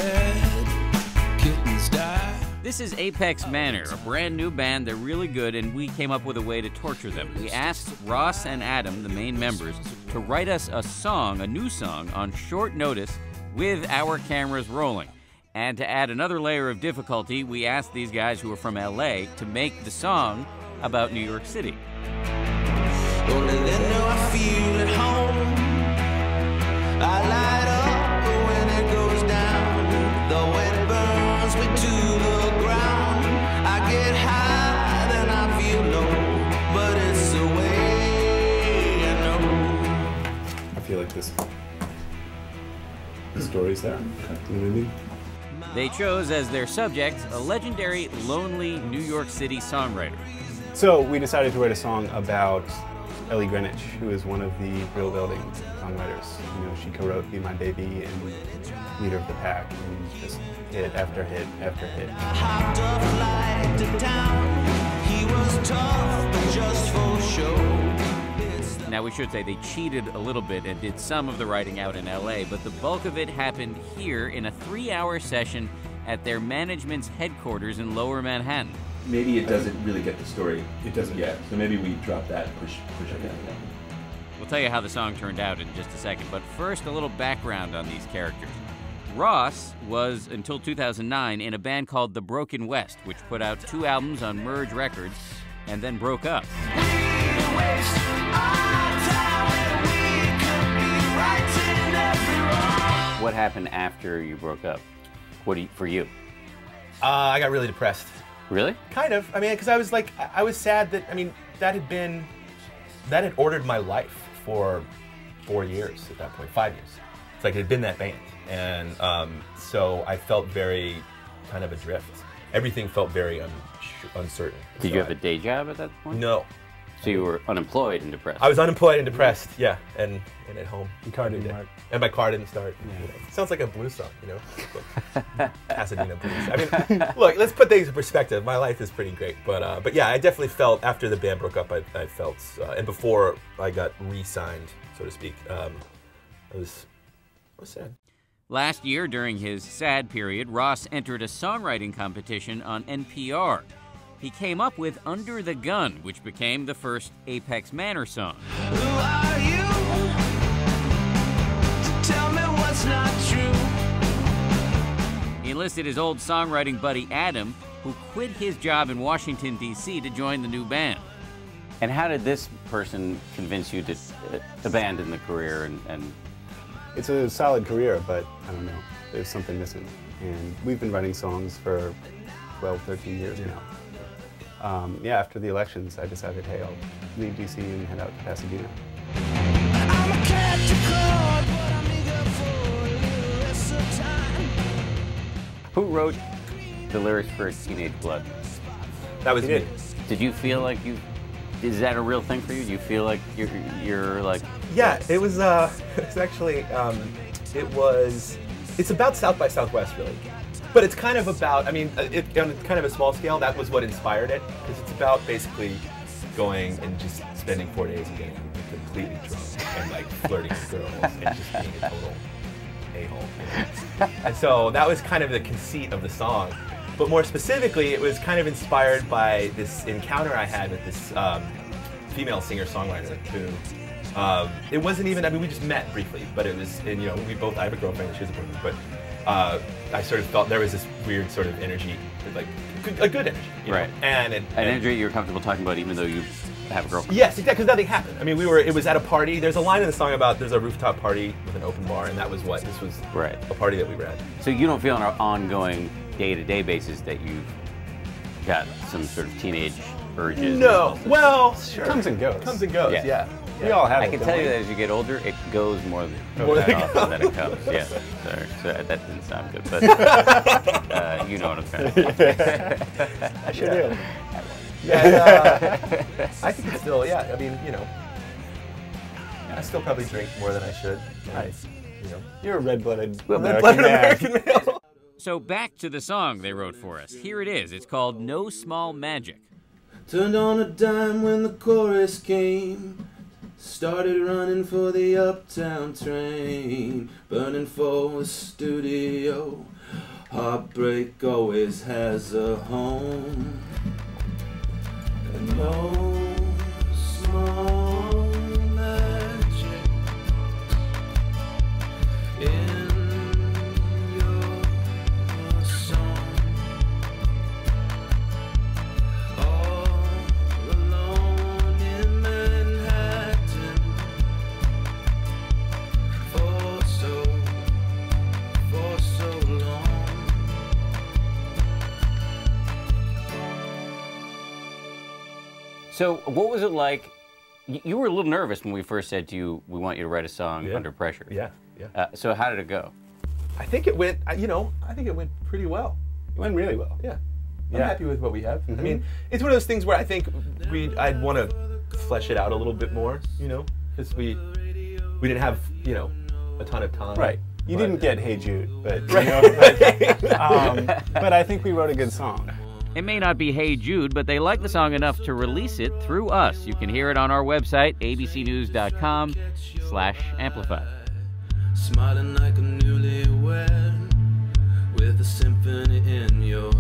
dead, kittens die. This is Apex Manor, a brand new band. They're really good, and we came up with a way to torture them. We asked Ross and Adam, the main members, to write us a song, a new song, on short notice with our cameras rolling. And to add another layer of difficulty, we asked these guys who are from LA to make the song about New York City. Only then do I feel at home. I light up when it goes down. Though it burns me to the ground. I get high, then I feel low. But it's the way I know. I feel like the story's there. You know what I mean? They chose as their subject a legendary, lonely New York City songwriter. So we decided to write a song about Ellie Greenwich, who is one of the Real Building songwriters. You know, she co-wrote Be My Baby and Leader of the Pack, and just hit after hit after hit. Hopped a flight to town. He was tough, but just for show. Now, we should say they cheated a little bit and did some of the writing out in LA, but the bulk of it happened here in a 3-hour session at their management's headquarters in Lower Manhattan. Maybe it doesn't really get the story. It doesn't yet. So maybe we drop that, push it down. We'll tell you how the song turned out in just a second, but first, a little background on these characters. Ross was, until 2009, in a band called The Broken West, which put out 2 albums on Merge Records and then broke up. What happened after you broke up? For you? I got really depressed. Really? Kind of. I mean, because I was like, I was sad that, I mean, that had ordered my life for 4 years at that point, 5 years. It's like it had been that band. And so I felt very kind of adrift. Everything felt very uncertain. Did you have a day job at that point? No. So you were unemployed and depressed? I was unemployed and depressed, yeah, and at home. Your car didn't work. And my car didn't start. Yeah. You know. It sounds like a blues song, you know? Like Pasadena blues. I mean, look, let's put things in perspective. My life is pretty great, but yeah, I definitely felt, after the band broke up, I felt, and before I got re-signed, so to speak, I was sad. Last year, during his sad period, Ross entered a songwriting competition on NPR. He came up with Under the Gun, which became the first Apex Manor song. Who are you to tell me what's not true? He enlisted his old songwriting buddy Adam, who quit his job in Washington, D.C. to join the new band. And how did this person convince you to abandon the career and... It's a solid career, but I don't know. There's something missing. And we've been writing songs for 12, 13 years now. Yeah, after the elections, I decided, hey, I'll leave DC and head out to Pasadena. I'm a cat to call, but I'm eager for a little less of time. Who wrote the lyrics for Teenage Blood? That was me. Did you feel like is that a real thing for you? Do you feel like you're like... Yeah, it was it's actually, it's about South by Southwest, really. But it's kind of about, I mean, on kind of a small scale, that was what inspired it. Because it's about basically going and just spending 4 days and getting completely drunk and like flirting with girls and just being a total a-hole. You know? And so that was kind of the conceit of the song. But more specifically, it was kind of inspired by this encounter I had with this female singer-songwriter who, it wasn't even, I mean, we just met briefly, but it was, and you know, I have a girlfriend, she has a boyfriend, but I sort of felt there was this weird sort of energy, like a good energy, you know? Right? And energy you're comfortable talking about, even though you have a girlfriend. Yes, exactly, because nothing happened. I mean, it was at a party. There's a line in the song about there's a rooftop party with an open bar, and that was what this was. Right. A party that we were at. So you don't feel on an ongoing day-to-day basis that you've got some sort of teenage urges? No. Well, sure. It comes and goes. Comes and goes. Yeah. We all have I it, can don't tell we? you that as you get older, it goes more than often than it comes. Yeah. So that didn't sound good, but you know what I'm trying to say. I sure do. Yeah. I think it's still, yeah. I mean, you know, I still probably drink more than I should. You're a red-blooded American male. So back to the song they wrote for us. Here it is. It's called No Small Magic. Turned on a dime when the chorus came. Started running for the uptown train, burning for a studio. Heartbreak always has a home, and no small magic in your song. All alone in Manhattan for so long. So, what was it like? You were a little nervous when we first said to you, "We want you to write a song under pressure." Yeah. So, how did it go? I think it went. I think it went pretty well. It went really well. Yeah. I'm happy with what we have. I mean, it's one of those things where I think I'd want to flesh it out a little bit more, because we didn't have, a ton of time. Right. You didn't get Hey Jude, but Right. but I think we wrote a good song. It may not be Hey Jude, but they like the song enough to release it through us. You can hear it on our website, abcnews.com/amplify. Smiling like a newlywed with a symphony in your